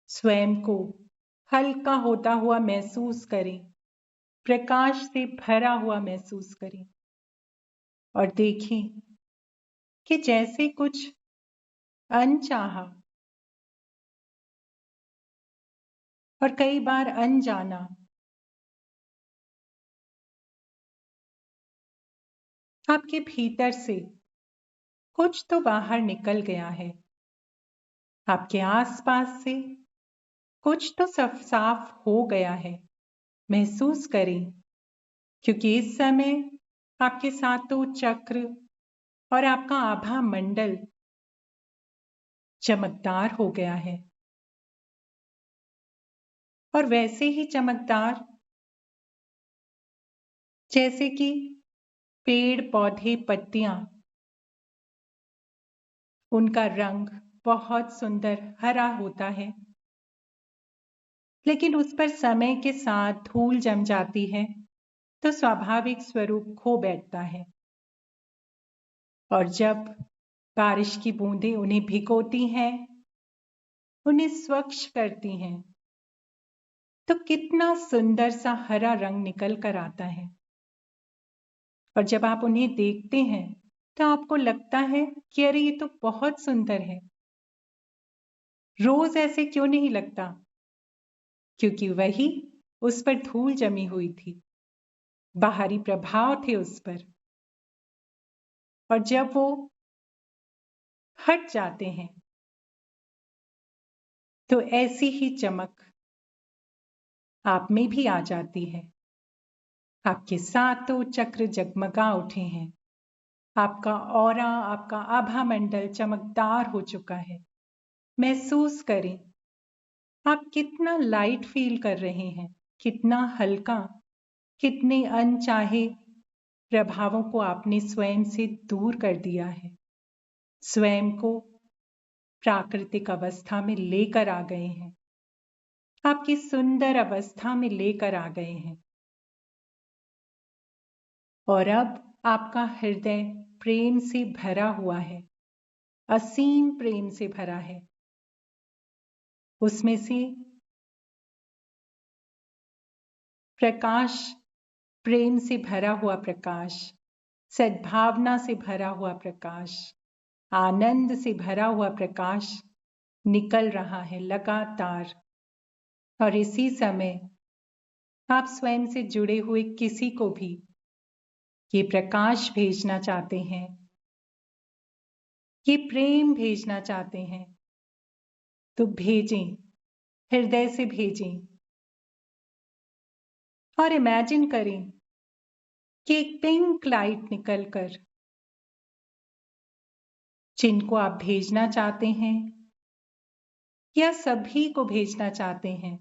स्वयं को हल्का होता हुआ महसूस करें। प्रकाश से भरा हुआ महसूस करें। और देखें कि जैसे कुछ अनचाहा और कई बार अनजाना आपके भीतर से कुछ तो बाहर निकल गया है। आपके आसपास से कुछ तो साफ हो गया है। महसूस करें, क्योंकि इस समय आपके सातों चक्र और आपका आभा मंडल चमकदार हो गया है। और वैसे ही चमकदार जैसे कि पेड़ पौधे पत्तियां, उनका रंग बहुत सुंदर हरा होता है, लेकिन उस पर समय के साथ धूल जम जाती है तो स्वाभाविक स्वरूप खो बैठता है। और जब बारिश की बूंदें उन्हें भिगोती हैं, उन्हें स्वच्छ करती हैं, तो कितना सुंदर सा हरा रंग निकल कर आता है। और जब आप उन्हें देखते हैं तो आपको लगता है कि अरे ये तो बहुत सुंदर है। रोज ऐसे क्यों नहीं लगता? क्योंकि वही उस पर धूल जमी हुई थी, बाहरी प्रभाव थे उस पर। और जब वो हट जाते हैं तो ऐसी ही चमक आप में भी आ जाती है। आपके सातों चक्र जगमगा उठे हैं। आपका ऑरा, आपका आभा मंडल चमकदार हो चुका है। महसूस करें आप कितना लाइट फील कर रहे हैं, कितना हल्का, कितने अनचाहे प्रभावों को आपने स्वयं से दूर कर दिया है। स्वयं को प्राकृतिक अवस्था में लेकर आ गए हैं, आपकी सुंदर अवस्था में लेकर आ गए हैं। और अब आपका हृदय प्रेम से भरा हुआ है, असीम प्रेम से भरा है। उसमें से प्रकाश, प्रेम से भरा हुआ प्रकाश, सद्भावना से भरा हुआ प्रकाश, आनंद से भरा हुआ प्रकाश निकल रहा है लगातार। और इसी समय आप स्वयं से जुड़े हुए किसी को भी ये प्रकाश भेजना चाहते हैं, ये प्रेम भेजना चाहते हैं, तो भेजें, हृदय से भेजें। और इमेजिन करें कि एक पिंक लाइट निकलकर जिनको आप भेजना चाहते हैं या सभी को भेजना चाहते हैं,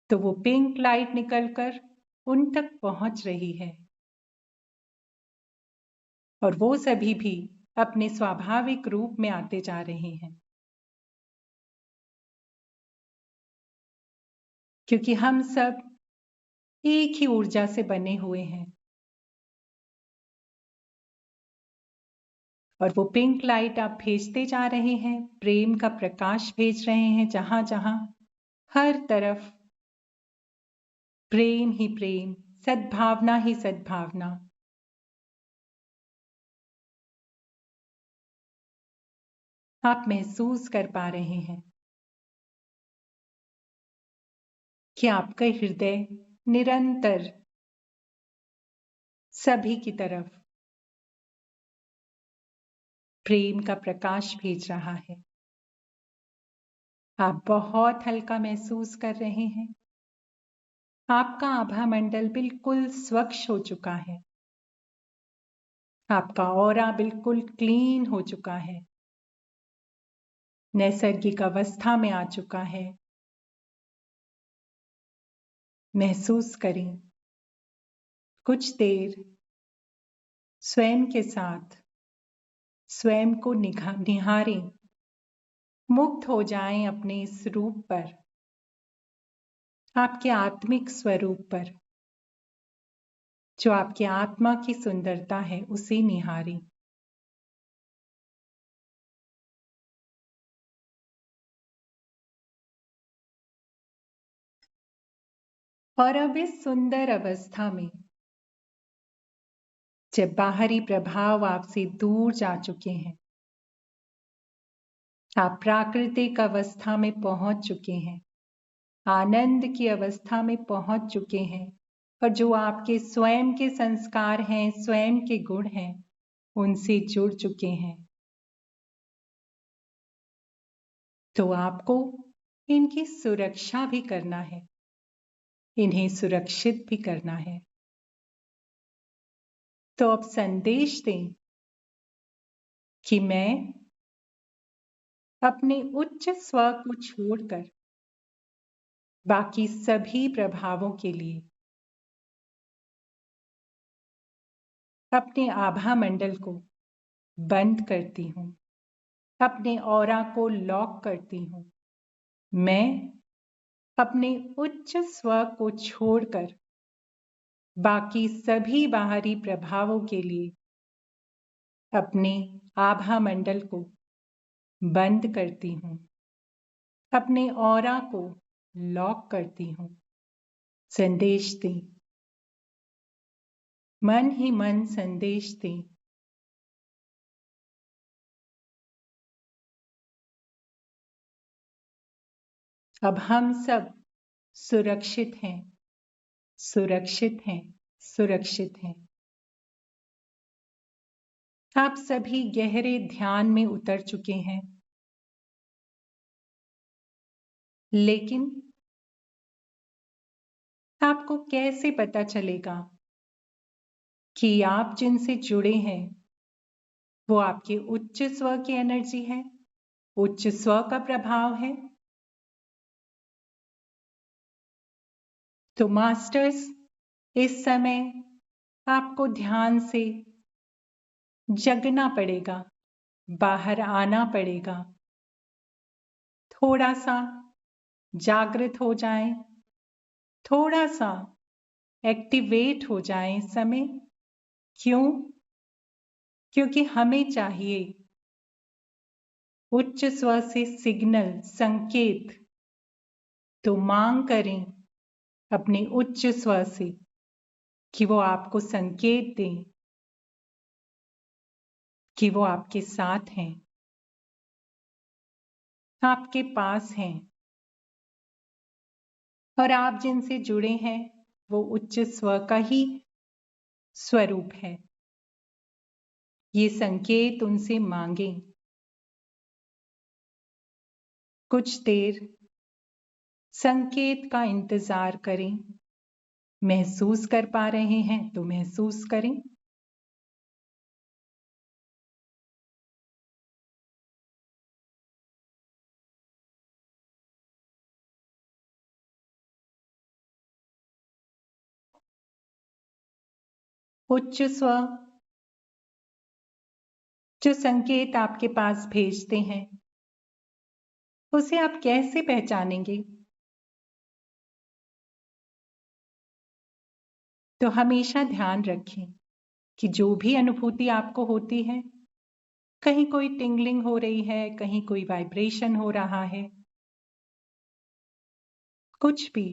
तो वो पिंक लाइट निकलकर उन तक पहुंच रही है। और वो सभी भी अपने स्वाभाविक रूप में आते जा रहे हैं, क्योंकि हम सब एक ही ऊर्जा से बने हुए हैं। और वो पिंक लाइट आप भेजते जा रहे हैं, प्रेम का प्रकाश भेज रहे हैं जहां जहां, हर तरफ प्रेम ही प्रेम, सद्भावना ही सद्भावना। आप महसूस कर पा रहे हैं कि आपका हृदय निरंतर सभी की तरफ प्रेम का प्रकाश भेज रहा है। आप बहुत हल्का महसूस कर रहे हैं। आपका आभा मंडल बिल्कुल स्वच्छ हो चुका है। आपका ऑरा बिल्कुल क्लीन हो चुका है, नैसर्गिक अवस्था में आ चुका है। महसूस करें, कुछ देर स्वयं के साथ स्वयं को निहारें, मुक्त हो जाएं अपने इस रूप पर, आपके आत्मिक स्वरूप पर, जो आपकी आत्मा की सुंदरता है, उसे निहारें। और अब इस सुंदर अवस्था में जब बाहरी प्रभाव आपसे दूर जा चुके हैं, आप प्राकृतिक अवस्था में पहुंच चुके हैं, आनंद की अवस्था में पहुंच चुके हैं, और जो आपके स्वयं के संस्कार हैं, स्वयं के गुण हैं, उनसे जुड़ चुके हैं, तो आपको इनकी सुरक्षा भी करना है, इन्हें सुरक्षित भी करना है। तो अब संदेश दें कि मैं अपने उच्च स्व को छोड़कर बाकी सभी प्रभावों के लिए अपने आभा मंडल को बंद करती हूँ, अपने ऑरा को लॉक करती हूँ। मैं अपने उच्च स्व को छोड़कर बाकी सभी बाहरी प्रभावों के लिए अपने आभा मंडल को बंद करती हूँ, अपने ऑरा को लॉक करती हूँ। संदेश दें, मन ही मन संदेश दें। अब हम सब सुरक्षित हैं, सुरक्षित हैं, सुरक्षित हैं। आप सभी गहरे ध्यान में उतर चुके हैं, लेकिन आपको कैसे पता चलेगा कि आप जिनसे जुड़े हैं वो आपके उच्च स्व की एनर्जी है, उच्च स्व का प्रभाव है? तो मास्टर्स, इस समय आपको ध्यान से जगना पड़ेगा, बाहर आना पड़ेगा। थोड़ा सा जागृत हो जाएं, थोड़ा सा एक्टिवेट हो जाएं इस समय। क्यों? क्योंकि हमें चाहिए उच्च स्व से सिग्नल, संकेत। तो मांग करें अपने उच्च स्व से कि वो आपको संकेत दें कि वो आपके साथ हैं, आपके पास हैं, और आप जिनसे जुड़े हैं वो उच्च स्व का ही स्वरूप है। ये संकेत उनसे मांगें। कुछ देर संकेत का इंतजार करें। महसूस कर पा रहे हैं तो महसूस करें। उच्च स्व जो संकेत आपके पास भेजते हैं उसे आप कैसे पहचानेंगे? तो हमेशा ध्यान रखें कि जो भी अनुभूति आपको होती है, कहीं कोई टिंगलिंग हो रही है, कहीं कोई वाइब्रेशन हो रहा है, कुछ भी।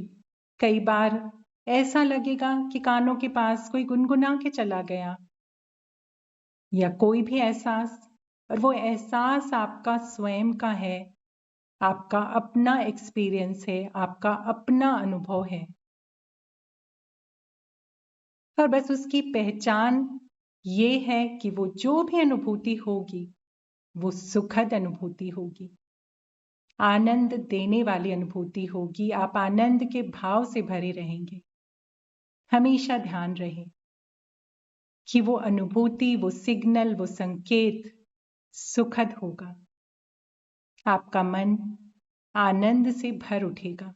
कई बार ऐसा लगेगा कि कानों के पास कोई गुनगुना के चला गया, या कोई भी एहसास, और वो एहसास आपका स्वयं का है, आपका अपना एक्सपीरियंस है, आपका अपना अनुभव है। और बस उसकी पहचान ये है कि वो जो भी अनुभूति होगी वो सुखद अनुभूति होगी, आनंद देने वाली अनुभूति होगी। आप आनंद के भाव से भरे रहेंगे। हमेशा ध्यान रहे कि वो अनुभूति, वो सिग्नल, वो संकेत सुखद होगा। आपका मन आनंद से भर उठेगा,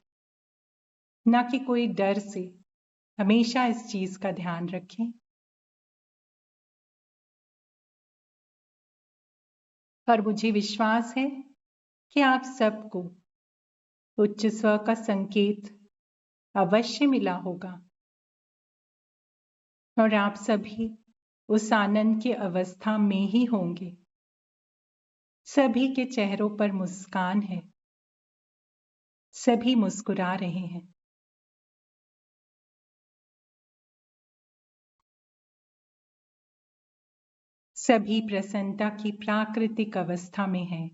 ना कि कोई डर से। हमेशा इस चीज का ध्यान रखें। और मुझे विश्वास है कि आप सबको उच्च स्व का संकेत अवश्य मिला होगा, और आप सभी उस आनंद की अवस्था में ही होंगे। सभी के चेहरों पर मुस्कान है, सभी मुस्कुरा रहे हैं। सभी प्रसन्नता की प्राकृतिक अवस्था में हैं,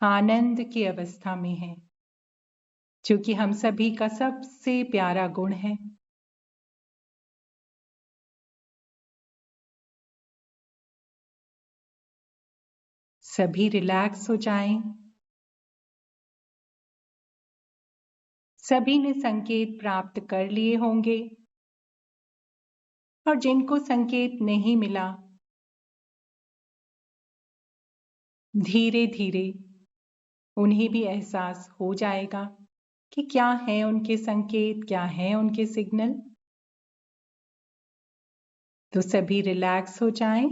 आनंद की अवस्था में हैं, जो कि हम सभी का सबसे प्यारा गुण है। सभी रिलैक्स हो जाएं। सभी ने संकेत प्राप्त कर लिए होंगे, और जिनको संकेत नहीं मिला, धीरे धीरे उन्हें भी एहसास हो जाएगा कि क्या है उनके संकेत, क्या है उनके सिग्नल। तो सभी रिलैक्स हो जाएं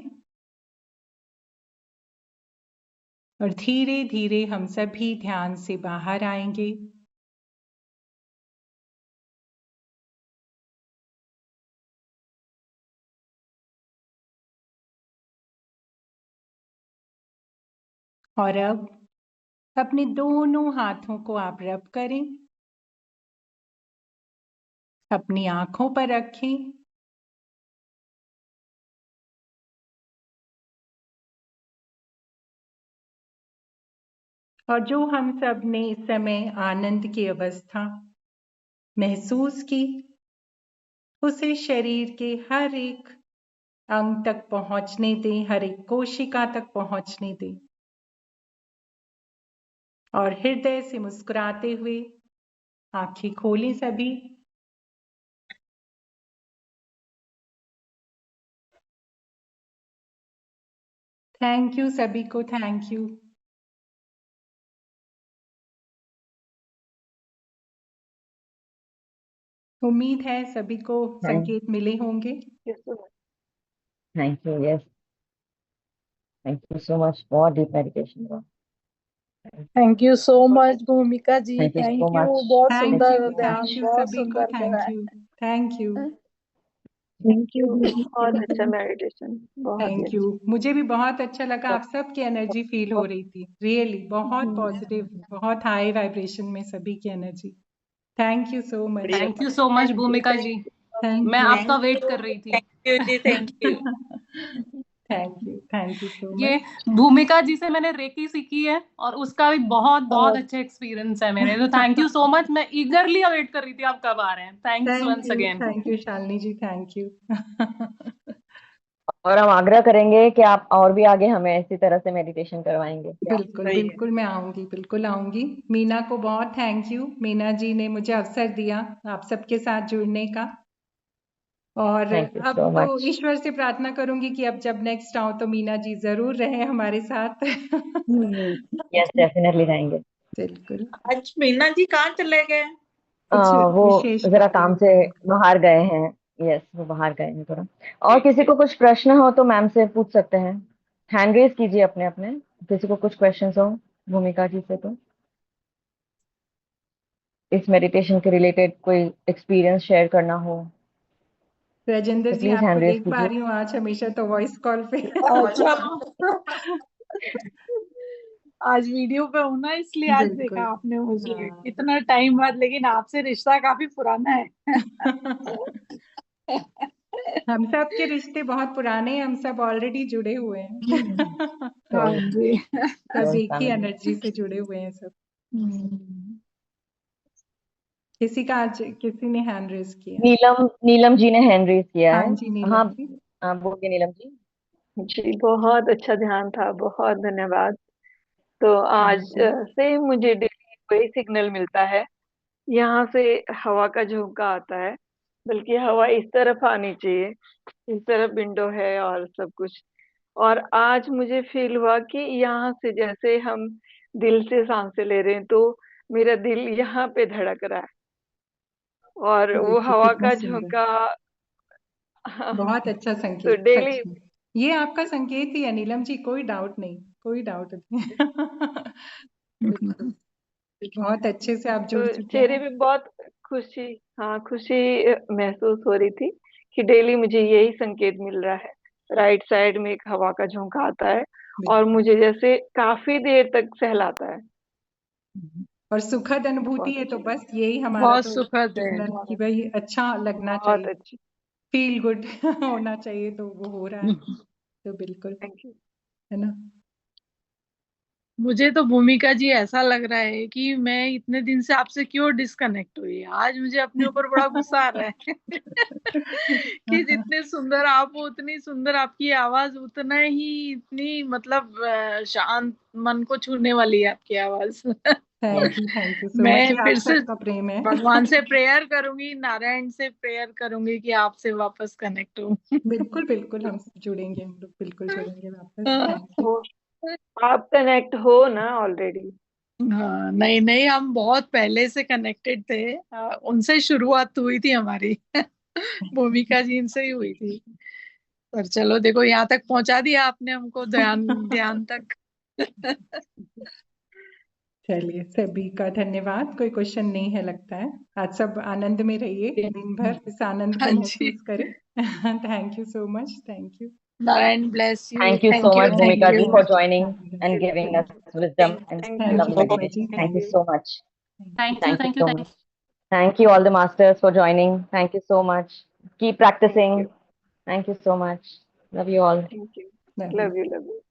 और धीरे धीरे हम सभी ध्यान से बाहर आएंगे। और अब अपने दोनों हाथों को आप रब करें, अपनी आंखों पर रखें और जो हम सब ने इस समय आनंद की अवस्था महसूस की, उसे शरीर के हर एक अंग तक पहुंचने दें, हर एक कोशिका तक पहुंचने दें और हृदय से मुस्कुराते हुए आंखें खोलें सभी। थैंक यू सभी को, थैंक यू। उम्मीद है सभी को संकेत मिले होंगे। Thank you. Yes, thank you so much for deep meditation. Thank you so much Bhumika ji, thank you thank so you, much. बहुत थैंक सुंदर यू, ध्यान, थैंक यू बहुत सभी को, सुंदर थैंक कराया। You, thank you, thank you दीदी, बहुत अच्छा मेडिटेशन, बहुत ही थैंक यू। मुझे भी बहुत अच्छा लगा, आप सबकी एनर्जी फील हो रही थी, रियली बहुत पॉजिटिव, बहुत हाई वाइब्रेशन में सभी की energy. Thank you so much. Thank you so much Bhumika ji, thank मैं यू। आपका वेट कर रही थी। थैंक यू जी, thank you. Thank you so ये मच। भूमिका जी से मैंने रेकी सीखी है और उसका भी बहुत बहुत अच्छा एक्सपीरियंस है मेरे, तो थैंक यू सो मच। मैं ईगरली अवेट कर रही थी आप कब आ रहे हैं। Thanks once again. Thank you Shalini ji, thank you. और हम आग्रह करेंगे कि आप और भी आगे हमें इसी तरह से मेडिटेशन करवाएंगे। बिल्कुल बिल्कुल, मैं आऊंगी, बिल्कुल आऊंगी। मीना को बहुत थैंक यू, मीना जी ने मुझे अवसर दिया आप सबके साथ जुड़ने का। और Thank you अब so तो much. ईश्वर से प्रार्थना करूंगी कि अब जब नेक्स्ट आऊं तो मीना जी जरूर रहे हमारे साथ। यस, डेफिनेटली रहेंगे। बिल्कुल। आज मीना जी कहाँ चले गए? कुछ वो विशेष जरा कार्य काम में से गए। बाहर गए हैं। यस, वो बाहर गए हैं थोड़ा। और किसी को कुछ प्रश्न हो तो मैम से पूछ सकते हैं। हैंड रेज कीजिए अपने अपने, किसी को कुछ क्वेश्चंस हो भूमिका जी से, तो इस मेडिटेशन के रिलेटेड कोई एक्सपीरियंस शेयर करना हो राजेंद्र तो जी, प्लीज आपको हैंड रेज देख पा कीजिए। रही हूँ आज, हमेशा तो वॉइस कॉल पे। अच्छा, आज वीडियो पे हूँ ना, इसलिए आज बिल्कुल। देखा आपने मुझे इतना टाइम बाद, लेकिन आपसे रिश्ता काफी पुराना है। हम सब के रिश्ते बहुत पुराने हैं, हम सब ऑलरेडी जुड़े हुए हैं। हाँ जी। सब एक ही एनर्जी से जुड़े हुए हैं सब। किसी ने हैंड रेज किया। नीलम जी ने हैंड रेज किया हाँ है। जी नीलम हाँ, जी। आप बोलिए नीलम जी। जी, बहुत अच्छा ध्यान था, बहुत धन्यवाद। तो आज से मुझे डेली वही सिग्नल मिलता है, यहाँ से हवा का झोंका आता है, बल्कि हवा इस तरफ आनी चाहिए, इस तरफ विंडो है और सब कुछ। और आज मुझे फील हुआ कि यहाँ से जैसे हम दिल से सांसें ले रहे हैं, तो मेरा दिल यहाँ पे धड़क रहा है और वो देखिए हवा कितना का सुंदर, झोंका। बहुत अच्छा तो संकेत, डेली सच में ये आपका संकेत ही है नीलम जी, कोई डाउट नहीं, कोई डाउट नहीं। बिल्कुल, बहुत अच्छे से आप जुड़ तो चुके चेहरे हैं। पे बहुत खुशी, हाँ खुशी महसूस हो रही थी कि डेली मुझे यही संकेत मिल रहा है। राइट साइड में एक हवा का झोंका आता है और बिल्कुल। मुझे जैसे काफी देर तक सहलाता है। और सुखद अनुभूति बहुत है, तो अच्छी, बस यही हमारा बहुत तो सुखद है। सिग्नल कि भाई अच्छा लगना बहुत चाहिए, अच्छी। फील गुड होना चाहिए, तो वो हो रहा है, तो बिल्कुल, थैंक यू। है ना। मुझे तो भूमिका जी ऐसा लग रहा है कि मैं इतने दिन से आपसे क्यों डिस्कनेक्ट हुई। आज मुझे अपने ऊपर बड़ा गुस्सा आ रहा है कि जितने सुंदर आप हो, उतनी सुंदर आपकी आवाज, उतना ही इतनी मतलब शांत, मन को छूने वाली है आपकी आवाज। थैंक यू सो मच, मैं ये आप फिर से सबका प्रेम है। भगवान से प्रेयर करूंगी, नारायण से प्रेयर करूंगी कि आपसे वापस कनेक्ट हूँ। बिल्कुल बिल्कुल, हम जुड़ेंगे, हम लोग बिल्कुल जुड़ेंगे वापस। Thank you. वो आप कनेक्ट हो ना ऑलरेडी? हाँ, नहीं नहीं, हम बहुत पहले से कनेक्टेड थे। उनसे शुरुआत हुई थी हमारी। भूमिका जी इनसे ही हुई थी। पर चलो देखो यहाँ तक पहुंचा दिया आपने हमको, ध्यान तक। चलिए, सभी का धन्यवाद। कोई क्वेश्चन नहीं है लगता है। आज सब आनंद में रहिए, दिन भर इस आनंद हाँ को जी। महसूस करें। Thank you so much. Thank you. Narayan bless you. Thank you so thank you, much, thank Bhumika ji, you. for joining and giving us wisdom and Thank thank lovely you you. Suma ji. meditation. Thank you so much. Thank you, Thank you thank you, so thank much. Thank you all the masters for joining. Thank you so much. Keep Thank practicing. you. Thank you so much. Love you all. Thank you. Love you. Love you. Love you.